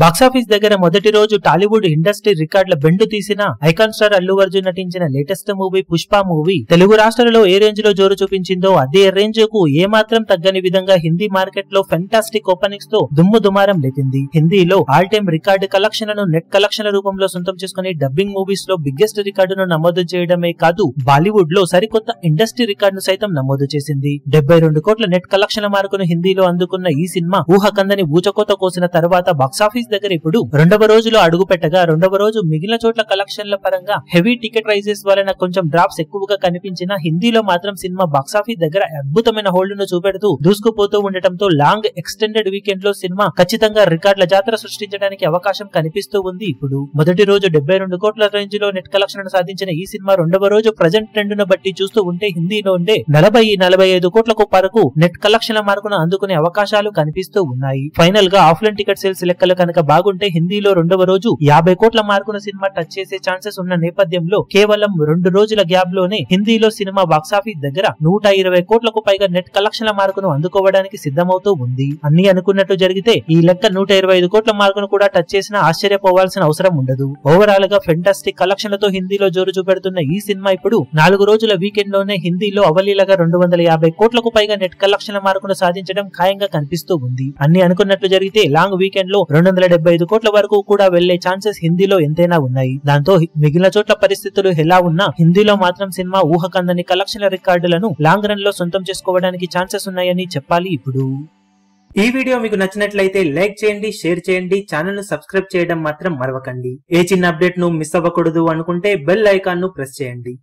Box office దగ్గర మొదటి రోజు టాలీవుడ్ ఇండస్ట్రీ రికార్డుల బెండు తీసిన ఐకాన్ స్టార్ అల్లు అర్జున్ నటించిన latest movie Pushpa movie Telugu రాష్ట్రాలలో ఏ రేంజ్ లో జోరు చూపించిందో అదే రేంజ్ కు ఏమాత్రం తగ్గని విధంగా హిందీ మార్కెట్ లో ఫెంటాస్టిక్ ఓపెనింగ్స్ తో దుమ్ము దుమారం లేపింది. హిందీలో ఆల్ టైమ్ రికార్డు కలెక్షన్లను నెట్ కలెక్షన్ల రూపంలో సొంతం చేసుకుని డబ్బింగ్ మూవీస్ లో బిగ్గెస్ట్ రికార్డును నమోదు చేయడమే కాదు, బాలీవుడ్ లో సరికొత్త ఇండస్ట్రీ రికార్డును సైతం నమోదు చేసింది. 72 కోట్ల నెట్ కలెక్షన్ల మార్కును హిందీలో అందుకున్న ఈ సినిమా ఊహకందని ఊచకోత కోసిన తర్వాత బాక్సాఫీస్ దగ్గర ఇప్పుడు రెండవ రోజులో అడుగు పెట్టగా, రెండవ రోజు మిగిలిన చోట్ల కలెక్షన్ల పరంగా హెవీ టికెట్ ప్రైజెస్ వలన కొంచెం డ్రాప్స్ ఎక్కువగా కనిపించిన హిందీలో మాత్రం సినిమా బాక్సాఫీస్ దగ్గర అద్భుతమైన హోల్డ్ ను చూపెడుతూ దూసుకుపోతూ ఉండటంతో లాంగ్ ఎక్స్టెండెడ్ వీకెండ్ లో సినిమా ఖచ్చితంగా రికార్డుల జాతర సృష్టించడానికి అవకాశం కనిపిస్తూ ఉంది. ఇప్పుడు మొదటి రోజు 72 కోట్ల రేంజ్ లో నెట్ కలెక్షన్ సాధించిన ఈ సినిమా రెండవ రోజు ప్రజెంట్ ట్రెండ్ ను బట్టి చూస్తూ ఉంటే హిందీలో ఉండే 40-45 కోట్లకు వరకు నెట్ కలెక్షన్ల మార్కును అందుకునే అవకాశాలు కనిపిస్తూ ఉన్నాయి. ఫైనల్ గా ఆఫ్లైన్ టికెట్ సేల్స్ లెక్కలు కనుక బాగుంటే హిందీలో రెండవ రోజు 50 కోట్ల మార్కును సినిమా టచ్ చేసే ఛాన్సెస్ ఉన్న నేపథ్యంలో కేవలం 2 రోజుల గ్యాప్ లోనే హిందీలో సినిమా బాక్సాఫీస్ దగ్గర 120 కోట్లకు పైగా నెట్ కలెక్షన్ల మార్కును అందుకోవడానికి సిద్ధమవుతూ ఉంది. అన్ని అనుకున్నట్టు జరిగితే ఈ లెక్క 125 కోట్ల మార్కును కూడా టచ్ చేసినా ఆశ్చర్యపోవాల్సిన అవసరం ఉండదు. ఓవరాల్ గా ఫెంటాస్టిక్ కలెక్షన్లతో హిందీలో జోరు చూపెడుతున్న ఈ సినిమా ఇప్పుడు 4 రోజుల వీకెండ్ లోనే హిందీలో అవలీలగా 250 కోట్లకు పైగా నెట్ కలెక్షన్ల మార్కును సాధించడం ఖాయంగా కనిపిస్తూ ఉంది. అన్ని అనుకున్నట్లు జరిగితే లాంగ్ వీకెండ్ లో 275 కోట్ల వరకు కూడా వెళ్లే ఛాన్సెస్ హిందీలో ఎంతైనా ఉన్నాయి. దాంతో మిగిలిన చోట్ల పరిస్థితులు ఎలా ఉన్నా హిందీలో మాత్రం సినిమా ఊహకందని కలెక్షన్ల రికార్డులను లాంగ్ రన్ లో సొంతం చేసుకోవడానికి ఛాన్సెస్ ఉన్నాయని చెప్పాలి. ఇప్పుడు ఈ వీడియో మీకు నచ్చినట్లయితే లైక్ చేయండి, షేర్ చేయండి, ఛానల్ ను సబ్స్క్రైబ్ చేయడం మాత్రం మరవకండి. ఏ చిన్న అప్డేట్ ను మిస్ అవ్వకూడదు అనుకుంటే బెల్ ఐకాన్ ను ప్రెస్ చేయండి.